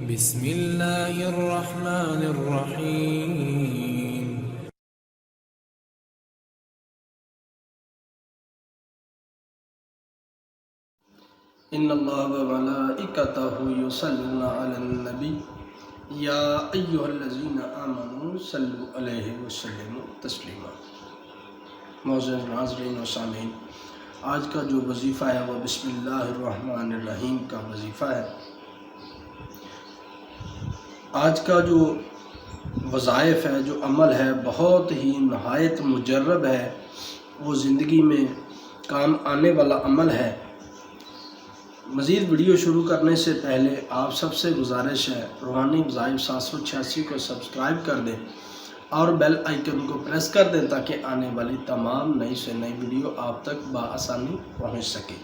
بسم اللہ الرحمن الرحیم۔ ان اللہ وملائکتہ یصلون علی النبی یا ایھا الذین آمنوا صلوا علیہ وسلموا تسلیما۔ معزز ناظرین و سامعین، آج کا جو وظیفہ ہے وہ بسم اللہ الرحمن الرحیم کا وظیفہ ہے۔ آج کا جو وظائف ہے، جو عمل ہے، بہت ہی نہایت مجرب ہے، وہ زندگی میں کام آنے والا عمل ہے۔ مزید ویڈیو شروع کرنے سے پہلے آپ سب سے گزارش ہے روحانی وظائف 786 کو سبسکرائب کر دیں اور بیل آئیکن کو پریس کر دیں تاکہ آنے والی تمام نئی سے نئی ویڈیو آپ تک بآسانی پہنچ سکے۔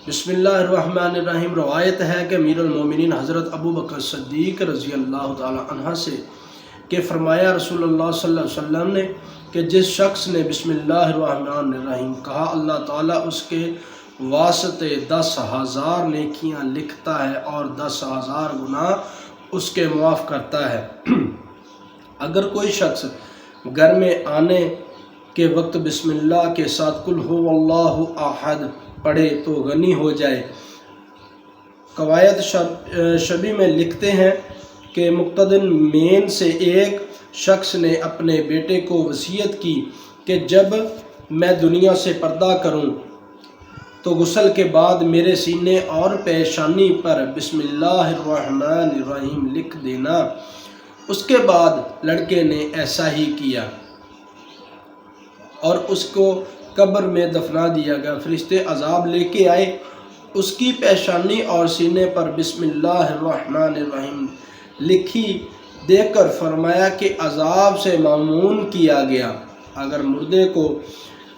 بسم اللہ الرحمن الرحیم۔ روایت ہے کہ امیر المومنین حضرت ابو بکر صدیق رضی اللہ تعالی عنہ سے کہ فرمایا رسول اللہ صلی اللہ علیہ وسلم نے کہ جس شخص نے بسم اللہ الرحمن الرحیم کہا، اللہ تعالیٰ اس کے واسطے 10,000 نیکیاں لکھتا ہے اور 10,000 گناہ اس کے معاف کرتا ہے۔ اگر کوئی شخص گھر میں آنے کے وقت بسم اللہ کے ساتھ قل ھو اللہ احد پڑھے تو غنی ہو جائے۔ قواعد شبی میں لکھتے ہیں کہ مقتدن مین سے ایک شخص نے اپنے بیٹے کو وصیت کی کہ جب میں دنیا سے پردہ کروں تو غسل کے بعد میرے سینے اور پیشانی پر بسم اللہ الرحمن الرحیم لکھ دینا۔ اس کے بعد لڑکے نے ایسا ہی کیا اور اس کو قبر میں دفنا دیا گیا۔ فرشتے عذاب لے کے آئے، اس کی پیشانی اور سینے پر بسم اللہ الرحمن الرحیم لکھی دیکھ کر فرمایا کہ عذاب سے معمون کیا گیا۔ اگر مردے کو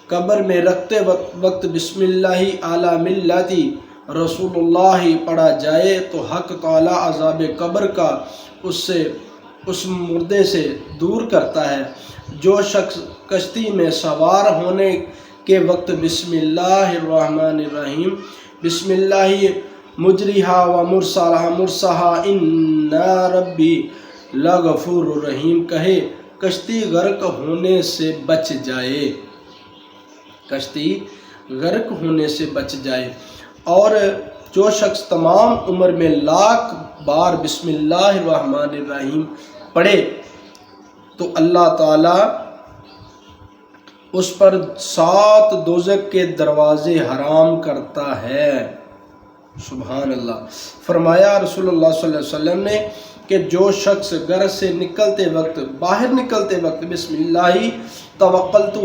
قبر میں رکھتے وقت بسم اللہ علی ملت رسول اللہ پڑھا جائے تو حق تعالی عذاب قبر کا اس مردے سے دور کرتا ہے۔ جو شخص کشتی میں سوار ہونے کے وقت بسم اللہ الرحمن الرحیم بسم اللہ مجریہا و مرساہا ان ربی لغفور رحیم کہے، کشتی غرق ہونے سے بچ جائے۔ کشتی غرق ہونے سے بچ جائے۔ اور جو شخص تمام عمر میں 1,00,000 بار بسم اللہ الرحمن الرحیم پڑھے تو اللہ تعالیٰ اس پر 7 دوزخ کے دروازے حرام کرتا ہے۔ سبحان اللہ۔ فرمایا رسول اللہ صلی اللہ علیہ وسلم نے کہ جو شخص گھر سے باہر نکلتے وقت بسم اللہ توکلت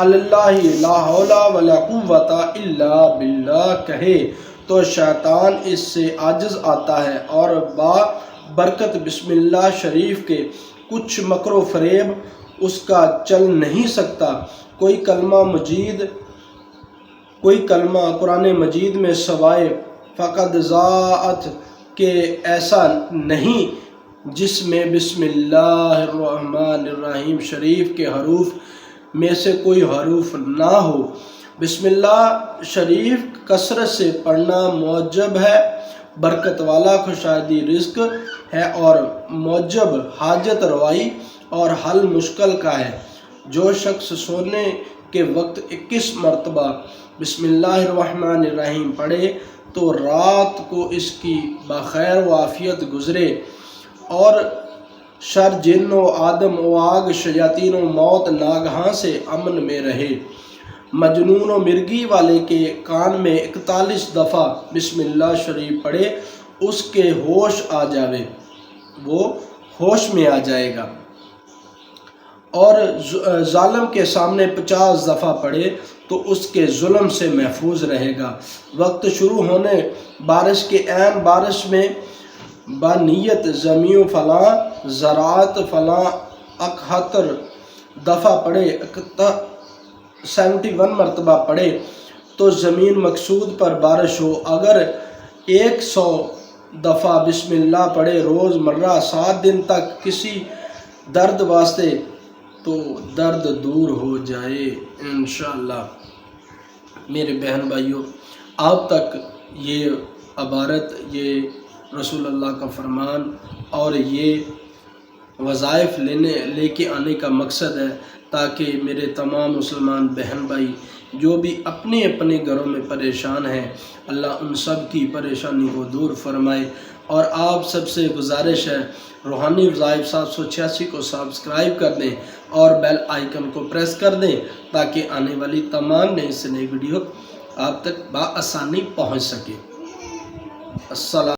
علی اللہ لا حول ولا قوت الا باللہ کہے تو شیطان اس سے عاجز آتا ہے اور برکت بسم اللہ شریف کے کچھ مکر و فریب اس کا چل نہیں سکتا۔ کوئی کلمہ قرآن مجید میں سوائے فقد ذات کے ایسا نہیں جس میں بسم اللہ الرحمن الرحیم شریف کے حروف میں سے کوئی حروف نہ ہو۔ بسم اللہ شریف کثرت سے پڑھنا موجب ہے، برکت والا خوشادی رزق ہے اور موجب حاجت روائی اور حل مشکل کا ہے۔ جو شخص سونے کے وقت 21 مرتبہ بسم اللہ الرحمن الرحیم پڑھے تو رات کو اس کی بخیر و عافیت گزرے اور شر جن و آدم و آگ شیاطین و موت ناگہاں سے امن میں رہے۔ مجنون و مرگی والے کے کان میں 41 دفعہ بسم اللہ شریف پڑھے، اس کے ہوش آ جاوے، وہ ہوش میں آ جائے گا۔ اور ظالم کے سامنے 50 دفعہ پڑھے تو اس کے ظلم سے محفوظ رہے گا۔ وقت شروع ہونے بارش کے عین بارش میں بانیت زمین فلاں زراعت فلاں 71 دفعہ پڑھے 71 مرتبہ پڑھے تو زمین مقصود پر بارش ہو۔ اگر 100 دفعہ بسم اللہ پڑھے روز مرہ 7 دن تک کسی درد واسطے تو درد دور ہو جائے انشاءاللہ۔ میرے بہن بھائیوں، آپ تک یہ عبارت، یہ رسول اللہ کا فرمان اور یہ وظائف لے کے آنے کا مقصد ہے تاکہ میرے تمام مسلمان بہن بھائی جو بھی اپنے اپنے گھروں میں پریشان ہیں، اللہ ان سب کی پریشانی کو دور فرمائے۔ اور آپ سب سے گزارش ہے روحانی وظائف 786 کو سبسکرائب کر دیں اور بیل آئیکن کو پریس کر دیں تاکہ آنے والی تمام نئی سے نئی ویڈیو آپ تک بآسانی پہنچ سکے۔ السلام